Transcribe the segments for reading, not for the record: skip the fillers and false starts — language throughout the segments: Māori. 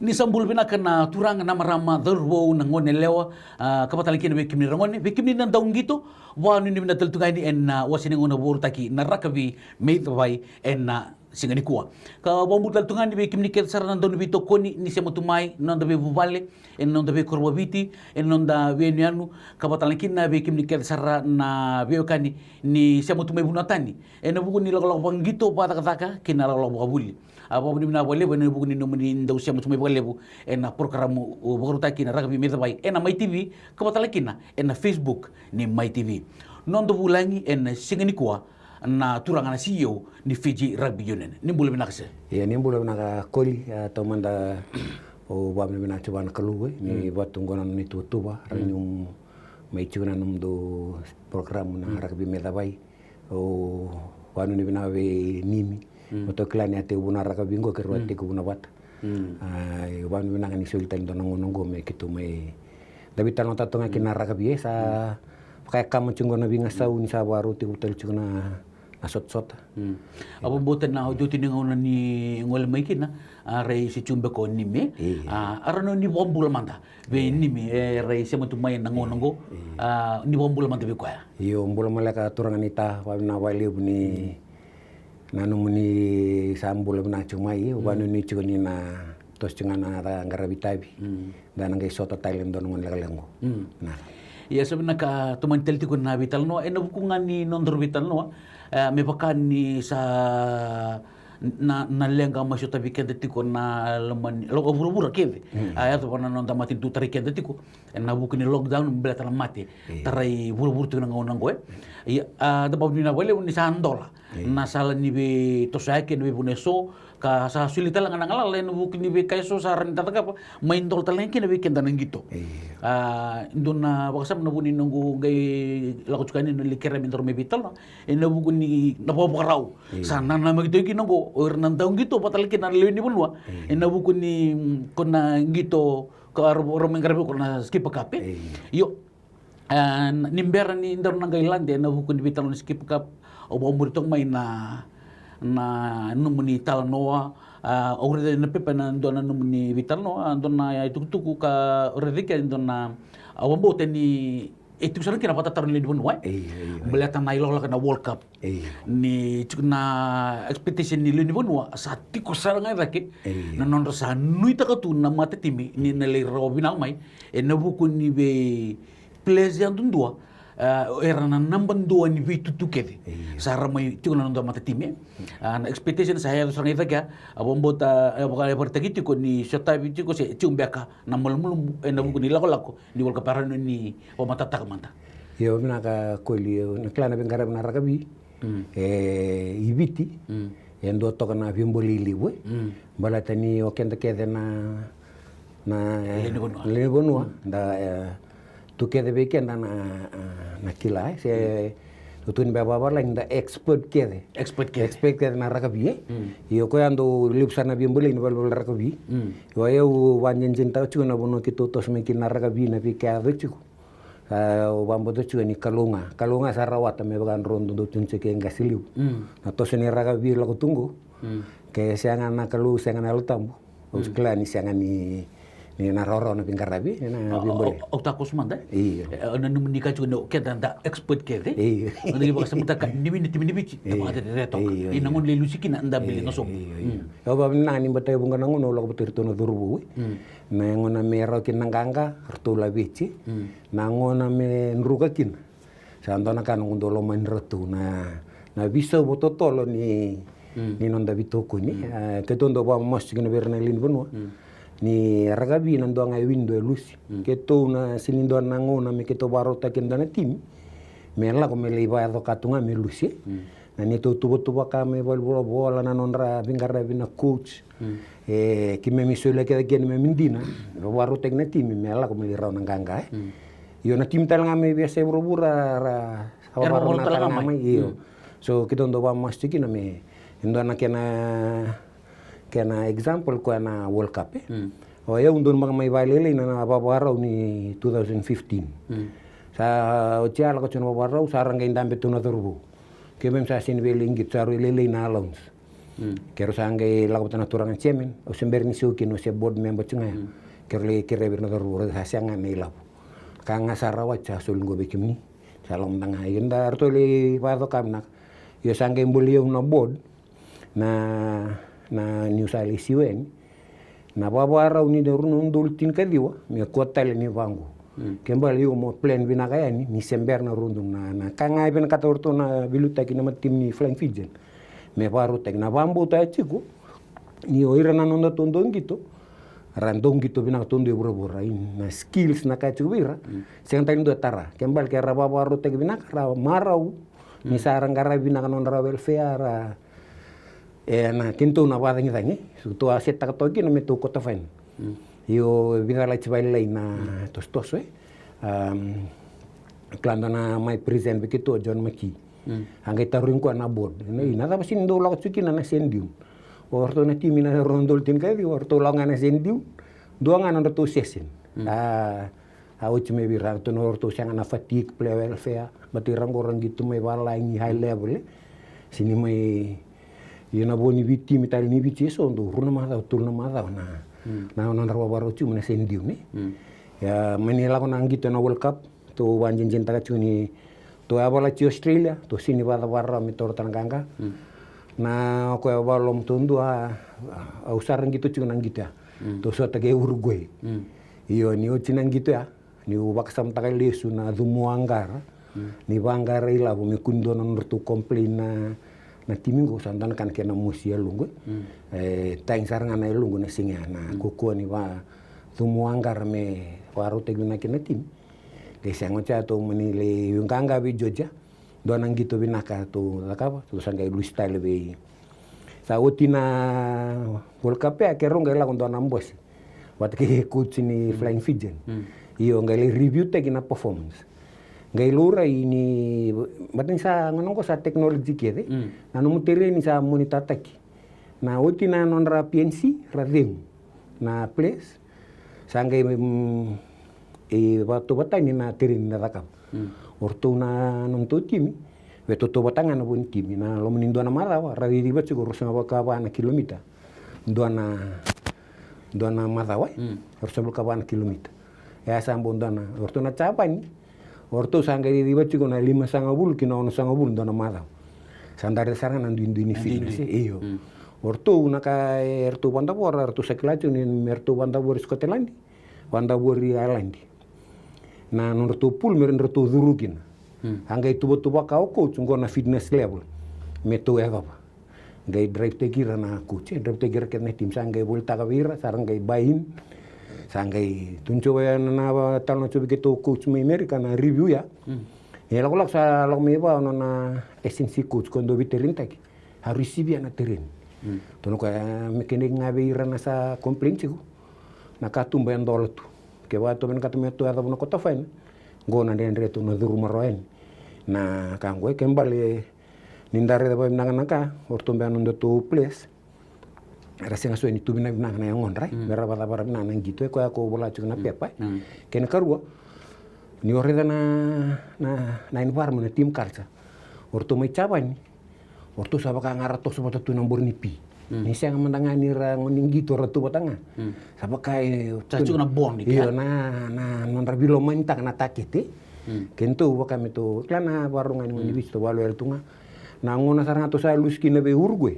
ni sambul bina kana turang na marama dorwo na ngone lewa kapatali kini be kimni rangone be kimni nan daung gitu wa ni bina tel tungai ni en wasini ngona bor taki na rakabi meit vai en singani kuwa ka bombu tel tungai ni be kimni ket sarana don bito koni ni sema tumai non da be buvale en non da be korbaviti en non da be nianu kapatali kini be kimni ket sarana na be kani ni sema tumai bunatani en buku ni lolo bangito pada kataka kina lolo bukabuli apa ni bina boleh bani buku ni nomini ndau sia mutumai boleh bu ena programu baru taki na rakabi meta bai ena Mai TV kapatala kina ena Facebook ni Mai TV non do bulangi ena singani kuwa na turanga na CEO ni Fiji Rugby Union ni bule bina kase ya ni bule bina koli atau manda o bam bina coba na kaluwe ni batu ngona ni tutuba ranyum mai chuna num do program na rugby meta bai o wanu ni bina we nimi Oto klani ate ubuna raka bingo kerwa te kubuna wat. Wan bina ngani sultan do nongo me kitu me. Dabi tano tatonga kina raka biasa. Pakai kamu cungo na binga sau ni sabaru ti hotel cungo na sot. Abo boten na ojo ti ngona ni ngol mai kina rei si cumbe ko ni me. Arano ni bombul manda. Be ni me rei se mutu mai nongo ni bombul manda be kwa. Yo mbul malaka turangan ita wa na wali ni nanu muni sambul na cumai wanu ni cuni na tos cunga na ngarabitabi dan ngai soto Thailand don ngon lalengo nah ya sebenarnya ka teman telti ko na vital no eno bukungan ni nondor vital no me bakan ni sa na lenga masyo tabi kende tiko na lemani lo buru-buru keve aya to pona non tamati tu tari kende tiko na buku ni lockdown belata mati tarai buru-buru tu nang go ya da babu na wale ni sandola na sala ni be to saike ni be buneso ka sa sulita lang nang ala len buku ni be kaiso sa ran tataka main tol talen kene be kenda nang gitu indona bakasam na buni nunggu gai laku cukani no likera mintor me vital no ena buku ni na po rau sana na magito ki nunggu orang tahu gitu patal kina lewi ni bunwa ena buku ni kona gitu ke orang menggarap kona skip kape yo nimber ni indar nang Gailande ena buku ni vital no skip kap obo tong main na numuni tal noa ore na pepe na dona numuni vital no dona ya tuku ka ore dike dona awambo teni itu sana kira pata taruh di bunwa melihat na ilo na World Cup ni na expectation ni di bunwa sati ko saranga rake na non rasa nui takatu na mate timi ni na le robinal mai na buku ni be pleasant dua era na namban dua ni vitu tukete sara mai tu na ndo mate timi na expectation saya saranga ivaka abombota bakal pertagi ko ni shota vitu ko se chumbeka na mulmul na buku ni lako ni World Cup parano ni o matata manta yo mina ka koli na klana ben garab na rakabi ibiti endo to kana vimboli liwe balatani o kenda kede na lebonwa da tu kede be kenda na kila se tutun baba lain da expert kede na rakabi yo ko ando lipsana vimboli ni bal rakabi yo yo wanjen jinta chuna bono kito tos mekin na rakabi na pi ka vechu wambo to ni kalunga sarawat me bagan rondo do tunce ke ngasiliu na to seni rakabi lo tunggu ke siangan na kalu siangan al tambu us klani siangan ni na roro na pingkarabi na bimbole takos manda na numenika chuno ke da expert ke de ndi ba samta ka ni minute bici ta reto ina ngon le lusiki na nda bili no so ba na ni batay bunga nangono lo betir to na durbu na ngona mero kin nanganga rtula bici na ngona me nruga kin sandona kan ngondolo man rtu na bisa bototolo ni nonda bitoko ni ke tondo ba mas kina berna lin bonwa ni ragabi nando ngai windo lusi keto na sinindo nangona me keto barota kenda na tim me la ko me liba do katunga me lusi na ni to tubo ka me bola na nonra bingara bina coach ki me misole ke gen me mindina ro barota na tim me la ko me lira nanganga yo na tim tal ngame biasa bro-bura Era ngame iyo so keto ndo ba mas tikina me ndo na kena example ko na World Cup o ya undun mga may valele na babaraw ni 2015 sa otiala ko chino babaraw sarang kay dambe tuna turbo kemem sa sinweling git saro lele na allowance Kero sangai lagu tanah turangan chairman, o sember ni suki no se board member cunga. Kero le kere bir na ru hasyanga me labu. Kanga sarawa cha sulungo bekimni. Salam tanga yenda arto le pado kamna. Yo sangai mbulio na board na New Sali siwen. Na babara uni de runun dultin kadiwa, mi kota le ni vangu. Kembali yo mo plan binakaya ni sember na rundung na kanga ben kata orto na biluta kina matim ni Flying Fijian. Me baru tek na bambu ta chiku ni oira na nonda tondong gitu randong gitu bina tondo bura na skills na ka chubira seng tain do tara kembal ke raba baru tek bina ra marau ni sarang gara bina nonda welfare na tinto na bada ngi tangi su to aset ta to ki no me to kota fain yo bina la chibai lai na tostos klanda na mai present begitu John Maki angkai taruin ko na board ina ta pasin do la tsuki na sendium orto na timi na rondol tin kai orto la ngana sendium do ngana to sesin uchi me bira to no orto sanga na fatigue play welfare bati orang gitu me bala ngi high level sini mai yuna boni biti mi tali ni biti so ndo runa ma da tul na ma da na rawa baro chu na sendium ni ya menila ko nang gitu na World Cup to wanjin jinta ka chuni to abala ci Australia to sini bada warra mi tor tananganga na ko abalom tundu usarang gitu cunang gitu ya to so tage Uruguay iyo ni ochinang gitu ya ni waksam takai lesu na dumuangara ni bangara ila bu mi kundo na nurtu komplain na timingo santan kan kena musia lungu tang saranga na lungu na singa na koko ni wa dumuangara me waru teguna kena tim Desa ngocha to menile yung kanga bi Jogja donang gitu binaka to lakapa to sangay blue style be sa utina World Cup ya kero ngai la kondo nambos wat ke coach ni Flying Fijian iyo ngai review te kina performance ngai lura ini batin sa ngonong ko sa technology kede nanu mutere ni sa monitor taki na utina nonra PNC radem na place sangay waktu batang ni na tirin na rakam. Orto na nonto timi, beto to batang na bun timi na lo menindo na marawa, rari riba siguro sa kawa na kilomita. Doana marawa, orso kawa na kilomita. Ya sambon dana, orto na capan, orto sanggari riba siguro na 5 sangabul kina ono sangabul doana marawa. Sandare sarang nandu ini fitness iyo. Orto na ka erto bandabor, orto sakilacho ni merto bandabor Scotland, bandabor Ireland. Na nurtu pul merin nurtu durugin anggai tuba kau coach ngona fitness level meto eva ngai drive te gira na coach drive te gira kena tim sangai volta kawira sarang ngai bain sangai tunco na talno cobi keto coach me America na review ya la kolak sa lo me ba na esensi coach kondo biterin taki harus sibia na terin tono ka mekene ngabe ira na sa complain ciku na katumba yang dolo tu ke wato men katu metu ada bono kota fain gona den retu na duru maroen na kangwe kembali nindare da bam naka orto be anu tu place rasa ngaso ni tu bina na yang onrai berapa bara na gitu ko ako bola cuna pepa ken karua ni oreda na environment tim kalsa orto mai caban orto sabaka ngarato sobata tu nambur nipi ni siang mendangani rangoning gitu ratu batanga sabakai cacu na bon iyo na nondra bilo mantang na takete kento wakam itu klana warungan ni bisto walu el tunga na ngona sarang to sa luski na be Uruguay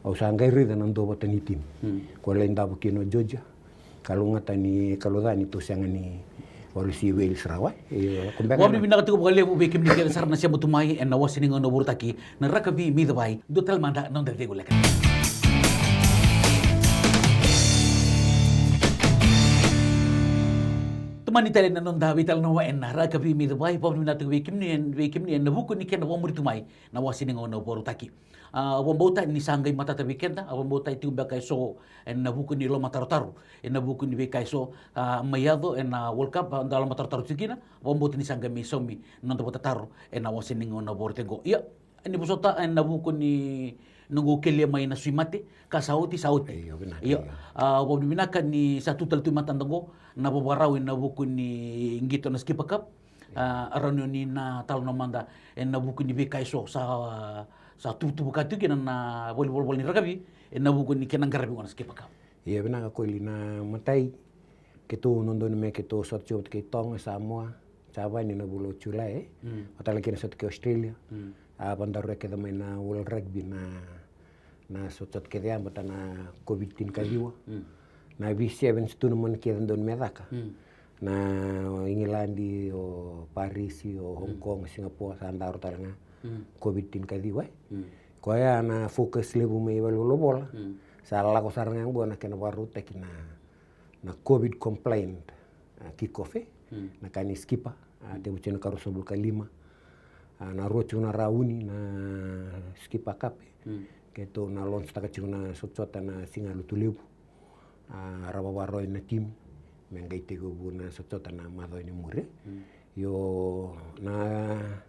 au sangai rida nan do batani tim ko lenda bukino Jogja kalau ngatani kalau dani to sangani polisi Wales rawa wabni bina katu ko lebu be kimni ken sarna siya butumai en nawasini ngono burtaki na rakabi midbai do tal manda non de tegulaka Tumani tali na nonda vital na waen na raka bi mi dawai pa mi natu we kimni en na buku ni ken wa muri tumai na wasi ningo na boru taki wa bauta ni sangai mata ta weekenda wa bauta itu ba kai so en na buku ni lo mataru en na buku ni be kai so mayado en na World Cup dalam mataru sikina wa bauta ni sangai mi somi nonda bota taru en na wasi ningo na boru tego iya ni busota en na buku ni nunggu kelia mai na suimate ka sauti iya wa binaka ni satu tal tu matan tango na babarau na buku ni ngito na skipakap arano ni na tal na manda en na buku ni bekay so sa sa tubu katu kena na volleyball ni rakabi na buku ni kena garabi wana skipa kap. Iya bina ka koili na matai ketu nondon me ketu sot chot ke tong Samoa chava ni na bulo chulai atala kena sot ke Australia bandaru ke da na World Rugby na sot ke dia na COVID-19 kaliwa na V7 tournament ke don medaka na Ingilandi o Paris o Hong Kong Singapore sandaru talanga COVID-19 kaliwa ko ya na focus lebu me lo bola salah ko sarang buat nak kena baru tek na COVID complaint kick off na kani skipa te bucena karu sobul kalima na rochu na rauni na skipa kap keto na launch taka chuna sotota na singa lutulebu raba baro na tim mengai tego buna sotota na mado ni mure yo na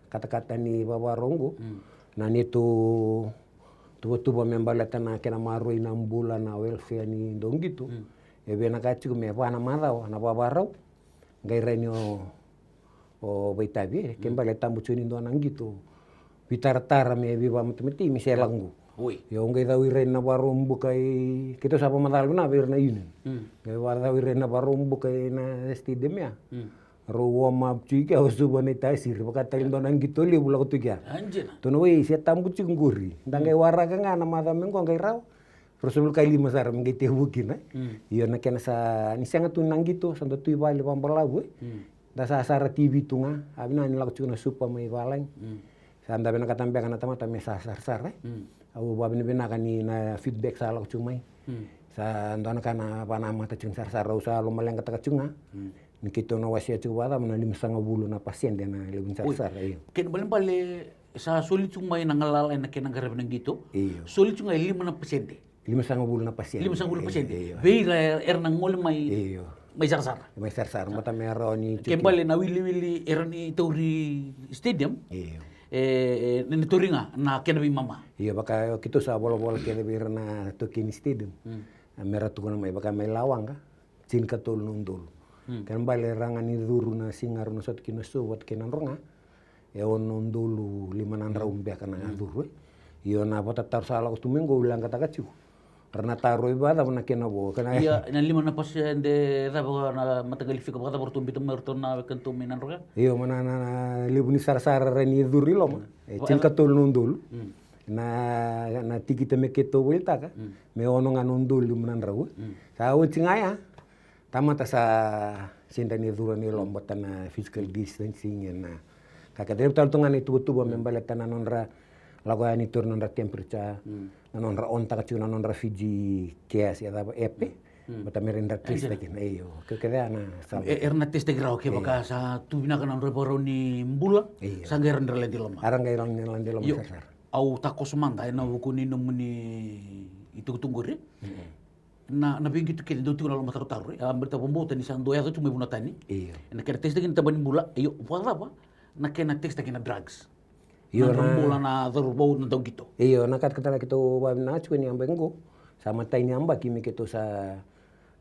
kata-kata ni babarongo na neto tuba membalata na kena maroi na mbula na welfare ni dong gitu ebe na kacu me wana madao na babarau ngai renyo o baitabi kembali tambu cuni do nang gitu bitar-tar me biba mati mi selangu yo ngai dawi ren na barom bukai kita sapa madal na bir na yun ngai war dawi ren na barom bukai na stadium ya ro map cuy ka usu bani tasir baka talin do nang gitu li bula kutu kya Anjir. Tono we sia tambu cinguri. Ndangai wara ka ngana mata mengo ngai raw. Rasul kali masar mengai te bukin Iyo na kena sa ni sanga tu nang gitu santo tu bali pambalabu. Da sa sara TV tunga abina ni laku cuna supa mai balang. Sanda bena katambe kana tamata me sa sar Abu babini bena kani na feedback sa laku cumai. Sa ndana kana panama ta cun sar usa lo maleng kata cunga. Ni kita na wasia cuba na 5,5 bulan na pasien dia na lebih sar iyo. Ken bale sa sulit cuma na ngalala na kena garabi nang gitu. Iyo. Sulit cuma 5 na pasyente. 5,5 bulan na pasien. 5 bulan pasyente. Iyo. Beira nang ngol mai Iyo. may sar. May sar mata mero ni Ken bale na wili ni Tauri Stadium. Iyo. Ni Turinga na kena bi mama. Iyo baka kita sa bola-bola kena bir na Tokini Stadium. Mera tu may baka may lawang ka. Cin katol nundol. Kan bale rangan ni duru na singar na sot kina suwat kina ronga. On dulu 5 raum be kana duru. Iyo na bota tar sala utumengo ulang kata kacu. Karena taruh ibada na kena bo kana. Iya na 5 na pasyente da na matagal fika baka bortum bitum merto na kantum minan ronga. Iyo mana na libu ni sar ni duru lo. Cin katol nundul. Na tikita me keto welta ka. Me ono nganundul 5 raum. Sa ucingaya. Tamata sa sinta ni dura ni lombata na physical distancing na kakadrep tal tungan itu tuba membalata na nonra lago ani tur nonra temperature na nonra onta ka na nonra Fiji kias ya daba epe bata merenda test lagi na iyo kekeda na sa erna test de grau ke baka sa tubina kana reboro ni mbula sa geran rele di loma arang ga ilang nilan di loma sar au takos manda na bukuni nomuni itu tungguri na bingi tu kene dotu na lo mataru amberta bombo tani sang doya tu cuma buna tani na kena test dengan taban bula iyo wala ba na kena test dengan drugs iyo na bula na dorbo na dog gitu iyo na kat kata kito ba na chweni ambengo sama taini amba kimi kito sa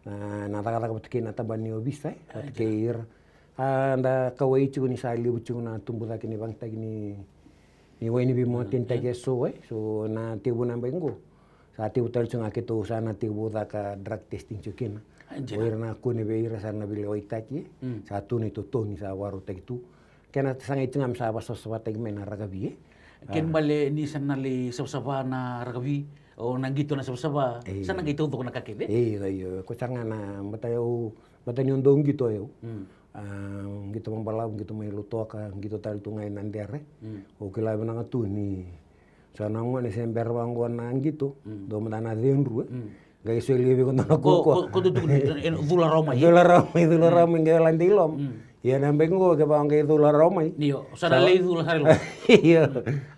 na taka betki na taban ni obisa keir anda kawai chu ni sa libu chu na tumbuda kini bang tagi ni wai ni bimo tinta ke so na tibu na ambengo saat itu tercunga kita sana tibu ka drug testing cukin. Oir na aku ni beira sana beli oitaki. Satu ni tutu ni sa waru tak itu. Kena sangai cungam sa baso swata gimana ragabi. Ken bale ni sana le sabsaba na ragabi o nangito na sabsaba. Sana gitu untuk na kakebe. Iyo ko sanga na matayo nyondong gitu yo. Gitu mambalau gitu may luto ka gitu tal tungay nandere. O kila na ngatu ni sana ngone sember wanggon nang gitu do mena denru gai seli be kono ko tu dula romai ngai landilom ya nambengo ke bang gai dula romai niyo sana le dula harilo iya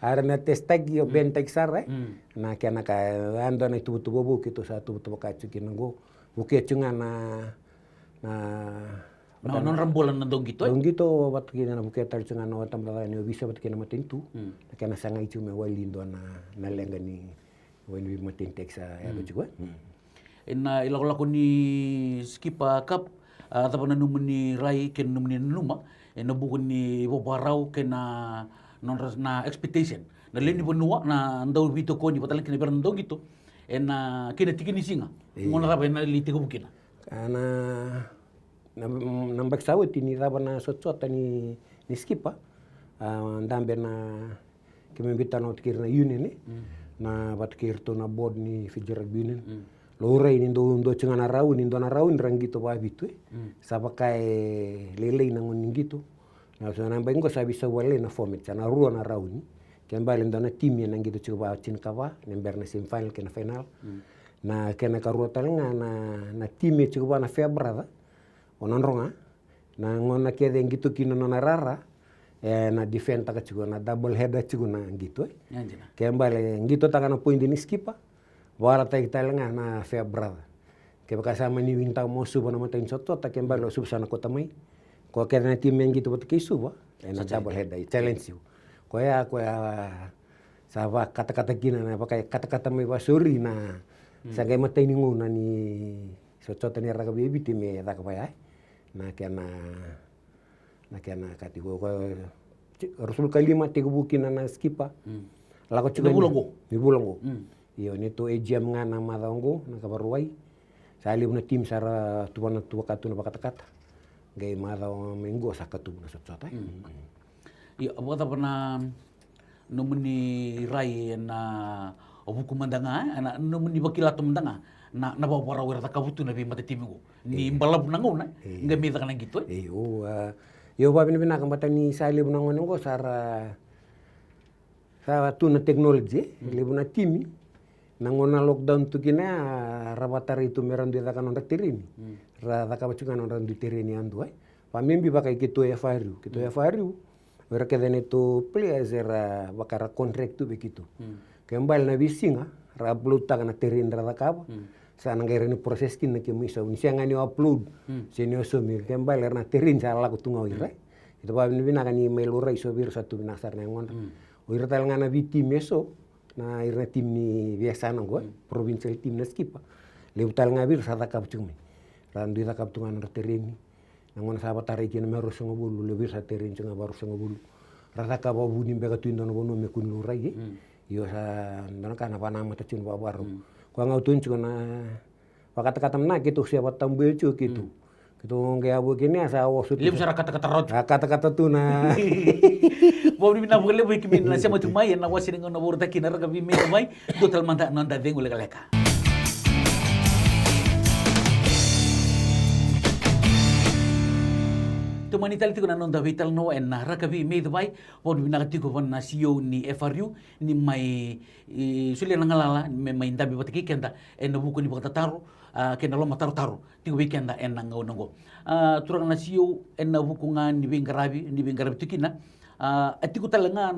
arna testag yo bentek sare na kana ka ando na tu bobu gitu satu tu ka cukin ngo buke cunga na non rembolan na dong gitu dong gitu wat kina na buke tar cunga na watam da ni bisa bat kina matentu kana sanga itu me walindo na lenga ni wani matentek sa ya juga ina ilako ni skipa kap atau na numuni rai ken numuni numa ina buku ni bobarau kena non na expectation na leni bonua na ndau vito koni patalan kina ber ndau gitu na kina tikini singa ngona raba na li tigo bukina na mbak sawit ini raba na sot-sota ni skipa ndambe na kimembita na utikir na union na batkir to na board ni Fitzgerald Union lo urai ni ndo chingana rau ni ndo na rau ni rangito ba bitu saba kai lele na ngoni gitu na so na mbengo sabi sa wale na format na ruo na rau ni kembali ndo na tim yang gitu coba chin kawa nember na semifinal ke na final na kena karuo talenga na tim coba na febra ononronga na ngona kede gitu kino na rara na defend taka chigo na double header chigo na gitu kembali gitu taka na point ni skipa wala ta italenga na febra ke bakasama ni winta mo suba na matain soto ta kembali lo subsana kota mai ko kede na tim yang gitu batke suba na double header challenge you ko ya sava kata-kata kina na pakai kata-kata mai basuri na sagai matai ni nguna ni soto ni raga bebi time ta ka na kena kati ko rasul kalima tigo bukina na skipa lako chuga ni bulongo iyo ni to ejam ngana madongo na kabaruai sali una tim sara tuana tua katuna bakata-kata gai madao minggo sakatu na sot-sota iya abota pernah nomuni rai na obuku mandanga ana nomuni bakila to mandanga na bawa para wira takabutu na bimate timigo ni balab nango na ngami takana gitu yo ba bina kambata ni sali bunango ngo sara tuna teknologi libuna timi nangona lockdown tu kina rabatari itu merandu takana tirini ra takabachuka na randu tirini andu pamimbi bakai kitu FRU wira kedene tu players era bakara contract tu begitu kembali na bisinga ra upload takana tirini ra takaba sana ngere ni proses kin ke misa ni sianga ni upload senio somir kembali na terin sala ko tunga ira itu ba ni bina kan email ura iso bir satu bina sar na ngon ira tal ngana bi tim eso na ira tim ni biasa na go provincial tim na skipa le utal ngabir sa takap cumi randu takap tunga na terin ngon sabat tari kin meru songo bulu le bir sa terin cunga baru songo bulu rata ka ba buni be ka tuindo no bono me kun lu rai yo sa ndana kana pana mata cun ba baru ko ngau tun cuna kata-kata mena gitu siapa tambel cu gitu gitu ngaya begini asa wasut lim sara kata-kata rot kata-kata tuna bo ni na bole bo kimin na sama tumai na wasi dengan na borda kinar ga bi me mai total manta nanda dengu leka Tumani tali tiko na nonda vital no en na rakabi me dubai bo ni na tiko von na CEO ni FRU ni mai sulia na ngalala me mai ndabi batiki kenda en buku ni bakata taro kenda lo mataro tiko weekenda en na ngau turang na CEO en na buku nga ni bingarabi tikina atiko talanga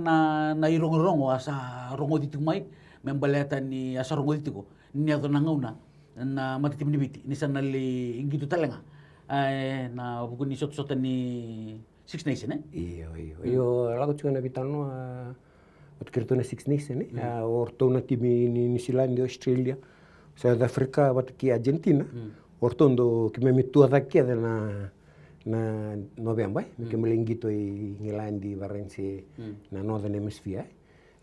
na irongo asa rongo ditu mai membaleta ni asa rongo ditu ni ato na ngauna na matitim ni biti ni sanali ingitu talanga na buku ni sot-sotan ni Six Nations iyo lago chuka na bitano kirto na Six Nations orto na timi ni New Zealand Australia South Africa batki Argentina orto ndo kimemitu ataki na November kimelingito i ngilandi varense na Northern Hemisphere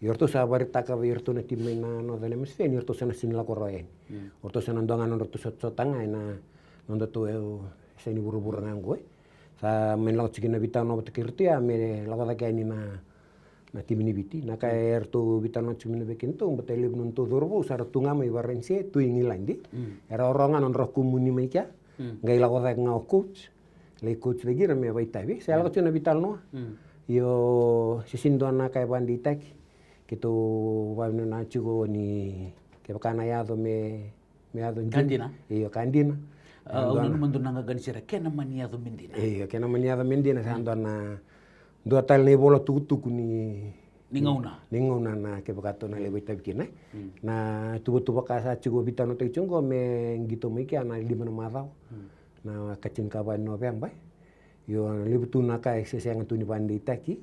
yorto sabari taka yorto na timi na Northern Hemisphere yorto sana sinla koroen orto sana ndongan orto sot-sotanga na nondo to seni buru-buru nganggo sa men lago cikina bitano batkirti me lago takani na tim ni biti na kay erto bitano cumina bekinto batele nun to dorbo sar tunga mai varense tu ingilandi era orongan on roh kumuni mai kya ngai lago tak ngau coach le coach lagi me vai tabi sa lago cuna bitano yo sisindo na kay banditak kito wanu na chugo ni ke bakana yado me ado Kandina iyo kandina Unan mandunangaganisira kena maniado mendina. Kena maniado mendina sa andona dua tal ni bola tuku ni ngauna na ke bakato na lewe tabkina. Na tubu kasa cugo bitano te chungo me ngito me kia na lima na marau. Na kacin kaban no bembai. Yo libutu na ka sesang tu ni bandi taki.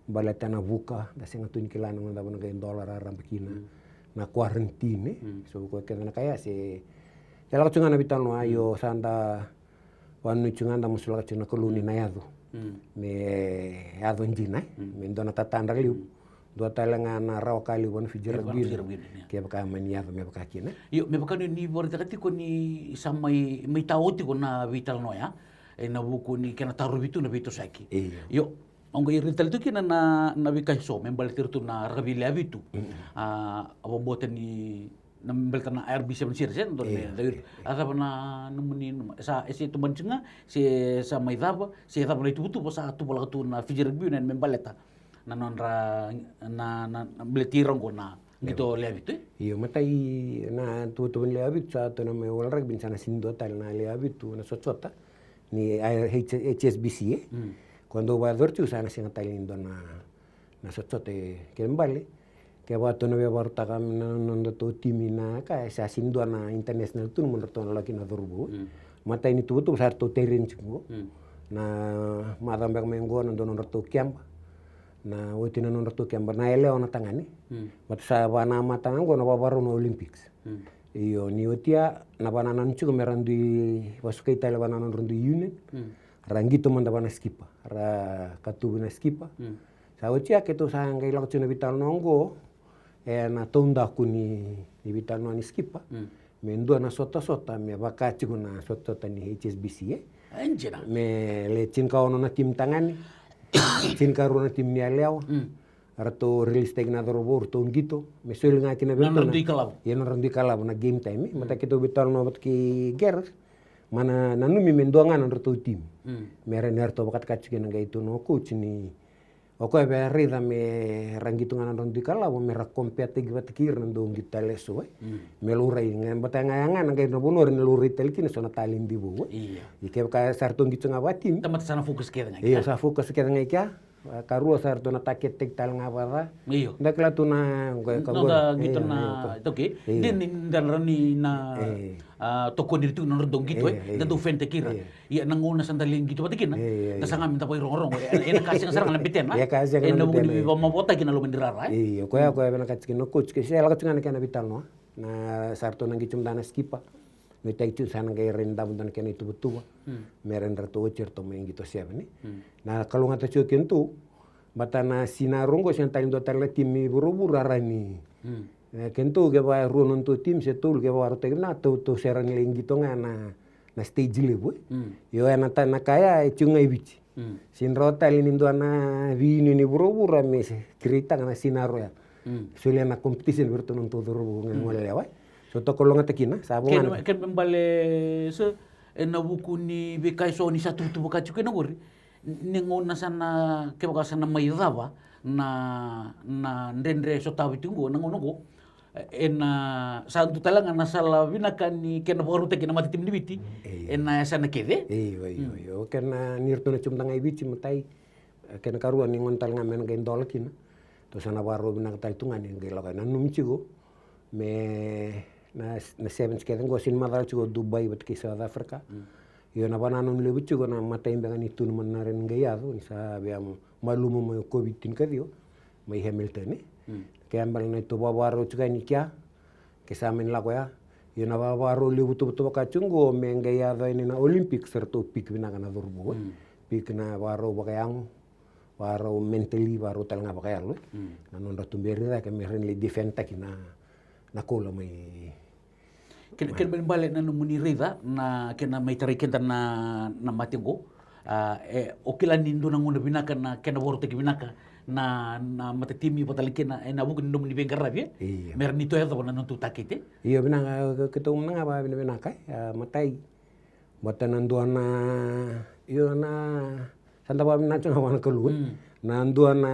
Balata na buka da seng tu ni kilana ngada bana gain dollar arambakina. Na quarantine so ko kena kaya se Kalau cungan bitano ayo sanda wanu cungan da musula cungan koloni na yado me yado njina me ndona tatanda liu dua talanga na raw kali wan fijira bin ya. ke baka mania me baka kina Yo me baka ni borita kati ko ni sa may taoti ko na vital no ya. Na buku ni kena taruh itu na bito saki. Yo ang irital tu kina na bikai so membalitir tu na ragabili abitu. Abobotan ni nambelta na air bisa mensir sen don ne. Asa na namuni sa ese tu mancinga sa may daba na itu sa tu bola tu na fijira bin na membaleta. Na beletirong ko na gitu leabitu. Iyo matai na tu le abitu sa tu na me wal rag bin sana sindo tal na le abitu na sotota ni HSBC cuando va a dortir sana singa talindo na sotote que vale que va to no be barta kam no to timina ka sa sindo na international tu mo to la kina dorbu matai ni tu sar to terren chingo na madam bag mengo no don to kiamba na wotina non ratu kemba na ele ona tangani mat sa bana matangan go na babaru no Olympics iyo ni wotia na bana nan chugo merandi wasuka itala bana non rundu union rangito manda bana skipa ra katu bana skipa sa wotia keto sa ngai lak chuna vital nongo na tonda kuni ni vital no ni skipa mendo na sota me baka chigo na sota ni HSBC Anjena me le chinka ono na tim tangani sin karuna tim ni aleo rato release tag na dorobor to ngito me suel nga kina beto na yeno randi kalab na game time mata kito betal no bat ki ger mana nanumi mendonga na rato tim mere nerto bakat kachike nga itu no coach ni oko be rida me rangito nga randi kalab me ra compete bat kir na dong gitale so me lurai nga bata nga nga nga no bonor ni lurai tel kina sona talin di bo ike ka sarto ngito nga batim tamat sana fokus keda nga iya sa fokus keda nga ikya karua sarto na taket tek tal nga bara iyo ndakla tu na no gitu na toke din dan rani na toko diri tu non dong gitu dan tu fente kira iya nanguna sandalin gitu patikin na dasanga minta poi rong ena kasih sarang lempiten na ena bukan di mabota kina lo mendirara iya ko bena kacik no coach ke sela kacik na vital no na sarto nang gicum dana skipa me tek tu sana ngai renda bundan kena itu betul meren rato certo me gitu siapa ni na kalau ngata cuekin tu batana sinarungo siang talin do tarla tim buru-buru arani kento ke ba runon tu tim setul ke ba rote na tu seran leng gitu na stage le bu yo na tana kaya chungai bici sin rota lin do na vini ni buru-buru me cerita na sinaro ya sulia na competition berto non tu duru ngol lewa so to kolonga tekina sabungan ken membale se na buku ni bekai so ni satu tu buka cuke na gori ningona sana ke baka sana mai dava na ndendre so tawi tungo nangono go santu talanga na sala binakan ni ken baru te kena mati tim dibiti sana kede iyo ken nirto na cumtang ai bici matai ken karuan ningon talanga men gain dolkin to sana baru binak tal tungan yang gelo kana num cigo me na sevens keden go sin madal cigo Dubai bat ki South Africa yo na bananon le cigo na matai bengan itu man naren gayado sa biam malumo mo covid tin kadio mai Hamilton ke ambal na itu babaro ciga ni kya ke samen la ya yo na babaro le butu ka cungo me gayado ini na Olympics serto pik binakana dorbo pik na baro bakayang waro mentally waro talanga bakayalo nanon ratumberi da ke meren le defend takina na kola mai ken balik na muni rida na kena mai tariken na matingo okilan nindo nang una binaka na kena boro te binaka na mata timi pataliken na bukan nindo muni bengkara bie mer nito ya tabana non tu takite iyo binanga ketum nanga ba binaka matai batanan duana iyo na santa ba na changa wan kelu na duana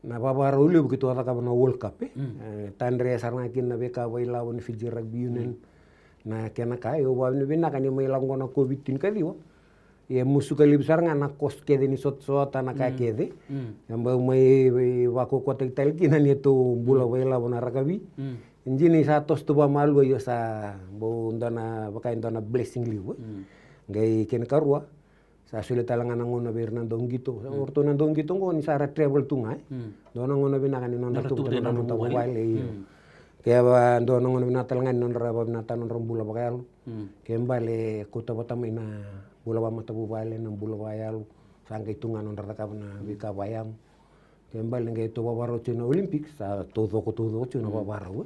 na babaro ule begitu ata kabana World Cup tandre sarna kin na beka baila won Fiji Rugby Union na kena kayo wa ni bina kan mai langona covid tin kaliwa ye musu kali besar na kos kede ni sot na ka kede yamba mai wako kota tel kin ni to bula baila won rakabi injini satos tu ba malu yo sa bo ndana bakain dona blessing liwa ngai ken karua sa sulit talangan ngono Bernardo ngito orto nandong ngito ngo ni sara travel tunga dono ngono binakan ni non ratu non tawo wale kaya ba dono ngono binatalangan non raba binatan non rombula bakal kembale kota batamina bula ba mata bubale non bula bayal sangkai tunga non raka na bika bayam Kembali ngai to babaro chuna Olympics sa todo chuna babaro.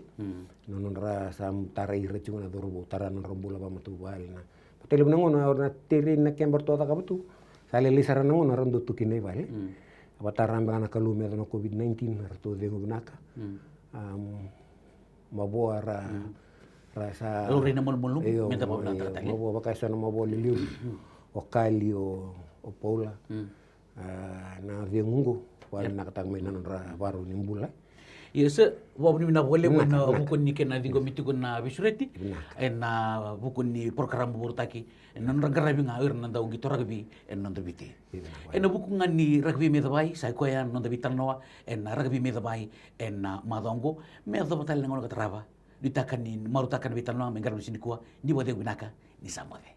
Non ra sam tarai re chuna dorbo taran rombula ba matu bal na. Patele nangono na tiri na kembar to ka betu. Sale lisara nangono rando tukine vale. Abataram bana kalume no COVID-19 arto de ngunaka. Mabo rasa Lo rina mol minta mau belajar tali. Mabo bakasa no mabo liliu. O kali o paula. Na viengungo wala nakatang may nanonra baro nimbula. Iya wabni mina boleh na bukun ni kena dingo mitikun na bisureti na bukun ni program burtaki non ragarabi nga ir nanda ungi to rugby non da biti na bukun ni rugby me dabai sai ko ya non da bitan noa na rugby me dabai na madongo me do batal ngono katrava ditakan ni marutakan bitan noa mengar sini kuwa ni bode binaka ni samode